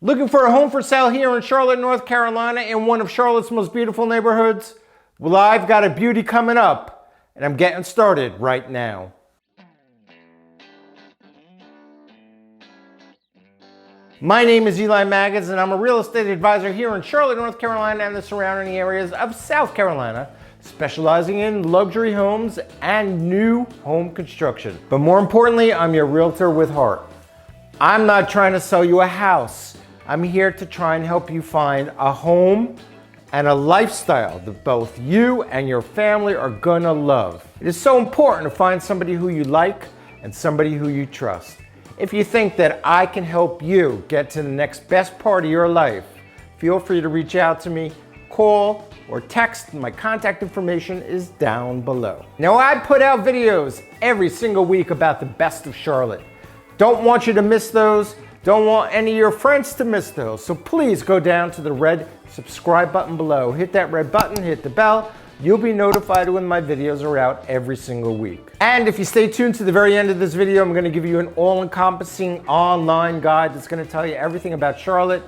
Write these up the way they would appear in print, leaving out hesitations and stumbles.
Looking for a home for sale here in Charlotte, North Carolina, in one of Charlotte's most beautiful neighborhoods? Well, I've got a beauty coming up, and I'm getting started right now. My name is Eli Maggins, and I'm a real estate advisor here in Charlotte, North Carolina, and the surrounding areas of South Carolina, specializing in luxury homes and new home construction. But more importantly, I'm your realtor with heart. I'm not trying to sell you a house. I'm here to try and help you find a home and a lifestyle that both you and your family are gonna love. It is so important to find somebody who you like and somebody who you trust. If you think that I can help you get to the next best part of your life, feel free to reach out to me, call or text. My contact information is down below. Now, I put out videos every single week about the best of Charlotte. Don't want you to miss those. Don't want any of your friends to miss those. So please go down to the red subscribe button below. Hit that red button, hit the bell. You'll be notified when my videos are out every single week. And if you stay tuned to the very end of this video, I'm gonna give you an all-encompassing online guide that's gonna tell you everything about Charlotte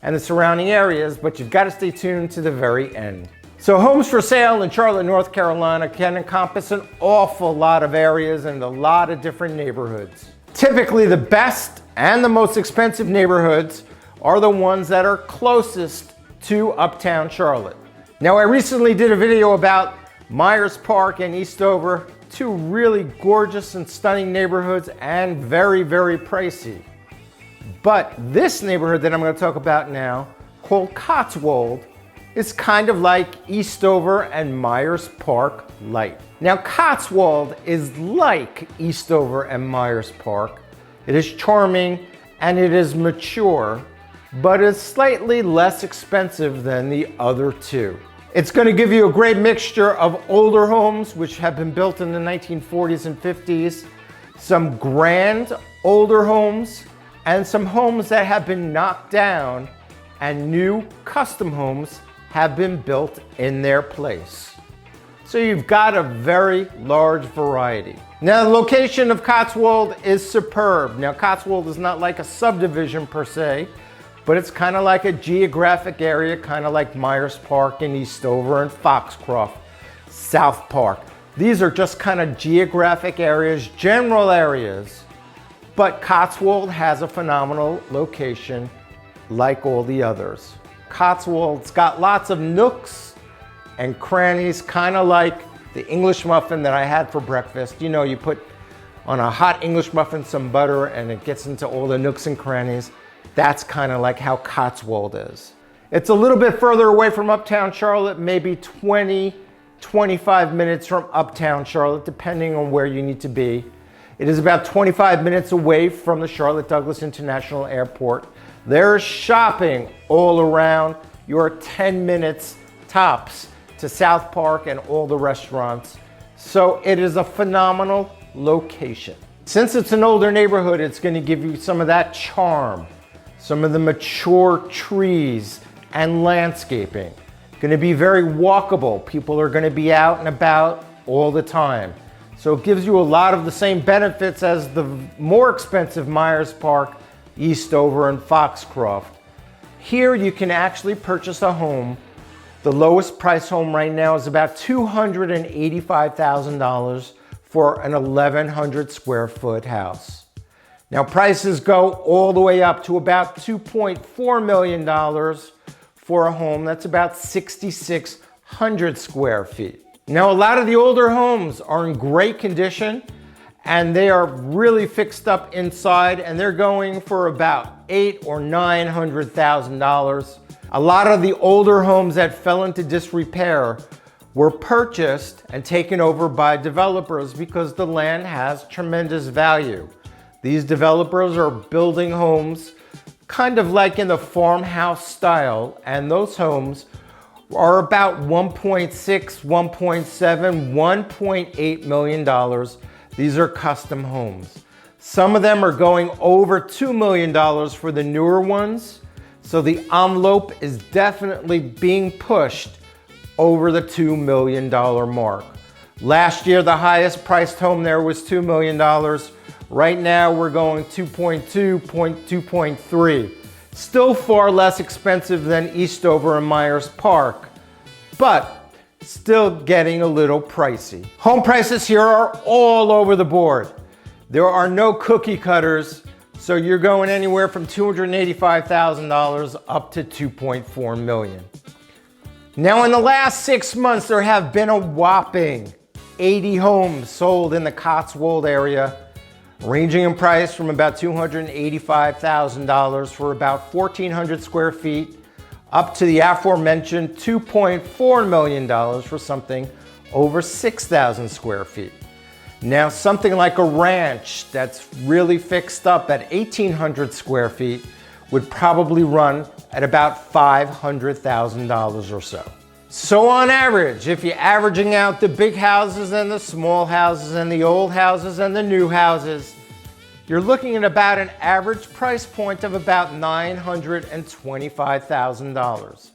and the surrounding areas, but you've gotta stay tuned to the very end. So homes for sale in Charlotte, North Carolina can encompass an awful lot of areas and a lot of different neighborhoods. Typically, the best and the most expensive neighborhoods are the ones that are closest to Uptown Charlotte. Now, I recently did a video about Myers Park and Eastover, two really gorgeous and stunning neighborhoods and very, very pricey. But this neighborhood that I'm going to talk about now, called Cotswold, is kind of like Eastover and Myers Park light. Now, Cotswold is like Eastover and Myers Park. It is charming and it is mature, but it's slightly less expensive than the other two. It's going to give you a great mixture of older homes, which have been built in the 1940s and 50s, some grand older homes, and some homes that have been knocked down, and new custom homes have been built in their place. So you've got a very large variety. Now, the location of Cotswold is superb. Now, Cotswold is not like a subdivision per se, but it's kind of like a geographic area, kind of like Myers Park and Eastover and Foxcroft, South Park. These are just kind of geographic areas, general areas, but Cotswold has a phenomenal location like all the others. Cotswold's got lots of nooks and crannies, kind of like the English muffin that I had for breakfast. You know, you put on a hot English muffin some butter and it gets into all the nooks and crannies. That's kind of like how Cotswold is. It's a little bit further away from Uptown Charlotte, maybe 20, 25 minutes from Uptown Charlotte, depending on where you need to be. It is about 25 minutes away from the Charlotte Douglas International Airport. There's shopping all around. You're 10 minutes tops to South Park and all the restaurants. So it is a phenomenal location. Since it's an older neighborhood, it's going to give you some of that charm, some of the mature trees and landscaping. Going to be very walkable. People are going to be out and about all the time. So it gives you a lot of the same benefits as the more expensive Myers Park, Eastover, and Foxcroft. Here you can actually purchase a home. The lowest price home right now is about $285,000 for an 1,100 square foot house. Now, prices go all the way up to about $2.4 million for a home that's about 6,600 square feet. Now, a lot of the older homes are in great condition and they are really fixed up inside, and they're going for about $800,000 or $900,000. A lot of the older homes that fell into disrepair were purchased and taken over by developers because the land has tremendous value. These developers are building homes kind of like in the farmhouse style, and those homes are about $1.6, $1.7, $1.8 million. These are custom homes. Some of them are going over $2 million for the newer ones. So the envelope is definitely being pushed over the $2 million mark. Last year, the highest priced home there was $2 million. Right now, we're going 2.2, 2.3. Still far less expensive than Eastover and Myers Park, but still getting a little pricey. Home prices here are all over the board. There are no cookie cutters, so you're going anywhere from $285,000 up to $2.4 million. Now, in the last 6 months, there have been a whopping 80 homes sold in the Cotswold area, ranging in price from about $285,000 for about 1,400 square feet up to the aforementioned $2.4 million for something over 6,000 square feet. Now, something like a ranch that's really fixed up at 1,800 square feet would probably run at about $500,000 or so. So on average, if you're averaging out the big houses and the small houses and the old houses and the new houses, you're looking at about an average price point of about $925,000.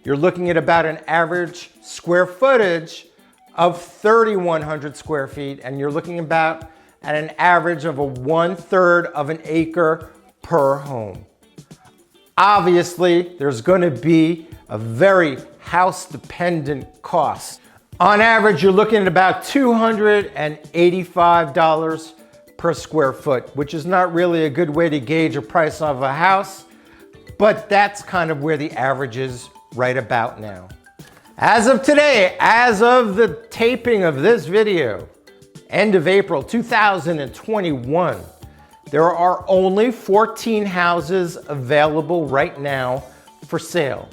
You're looking at about an average square footage of 3,100 square feet, and you're looking about at an average of a 1/3 of an acre per home. Obviously, there's going to be a very house-dependent cost. On average, you're looking at about $285 per square foot, which is not really a good way to gauge a price of a house, but that's kind of where the average is right about now. As of today, as of the taping of this video, end of April 2021, there are only 14 houses available right now for sale,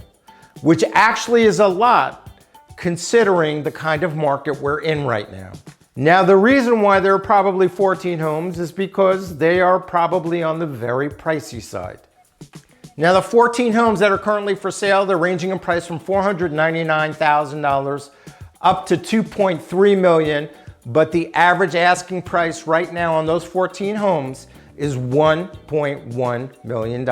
which actually is a lot considering the kind of market we're in right now. Now, the reason why there are probably 14 homes is because they are probably on the very pricey side. Now, the 14 homes that are currently for sale, they're ranging in price from $499,000 up to $2.3 million, but the average asking price right now on those 14 homes is $1.1 million.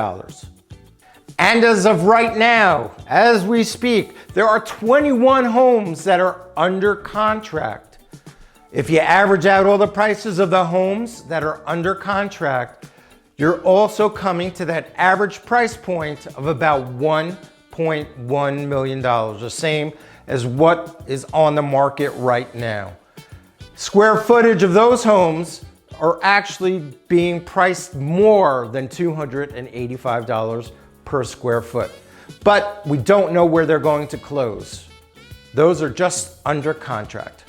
And as of right now, as we speak, there are 21 homes that are under contract. If you average out all the prices of the homes that are under contract, you're also coming to that average price point of about $1.1 million, the same as what is on the market right now. Square footage of those homes are actually being priced more than $285 per square foot. But we don't know where they're going to close. Those are just under contract.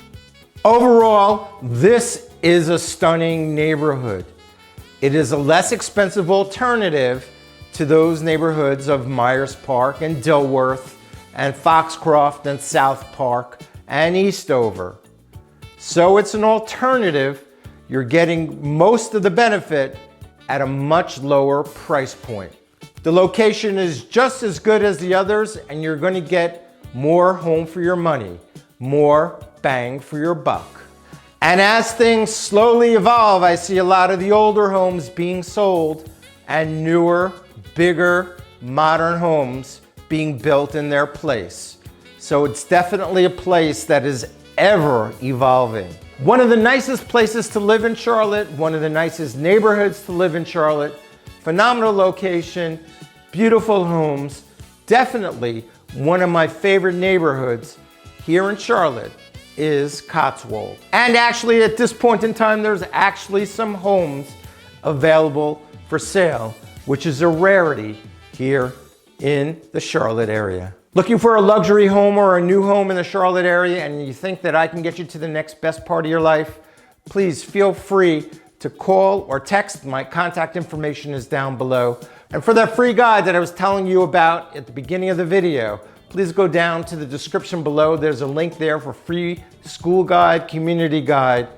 Overall, this is a stunning neighborhood. It is a less expensive alternative to those neighborhoods of Myers Park and Dilworth and Foxcroft and South Park and Eastover. So it's an alternative. You're getting most of the benefit at a much lower price point. The location is just as good as the others, and you're going to get more home for your money, more bang for your buck. And as things slowly evolve, I see a lot of the older homes being sold and newer, bigger, modern homes being built in their place. So it's definitely a place that is ever evolving. One of the nicest places to live in Charlotte, one of the nicest neighborhoods to live in Charlotte, phenomenal location, beautiful homes, definitely one of my favorite neighborhoods here in Charlotte is Cotswold. And actually at this point in time, there's actually some homes available for sale, which is a rarity here in the Charlotte area. Looking for a luxury home or a new home in the Charlotte area and you think that I can get you to the next best part of your life, please feel free to call or text. My contact information is down below. And for that free guide that I was telling you about at the beginning of the video, please go down to the description below. There's a link there for free school guide, community guide.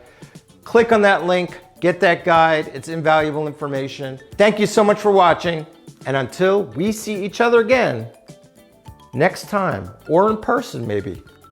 Click on that link, get that guide. It's invaluable information. Thank you so much for watching. And until we see each other again, next time, or in person maybe.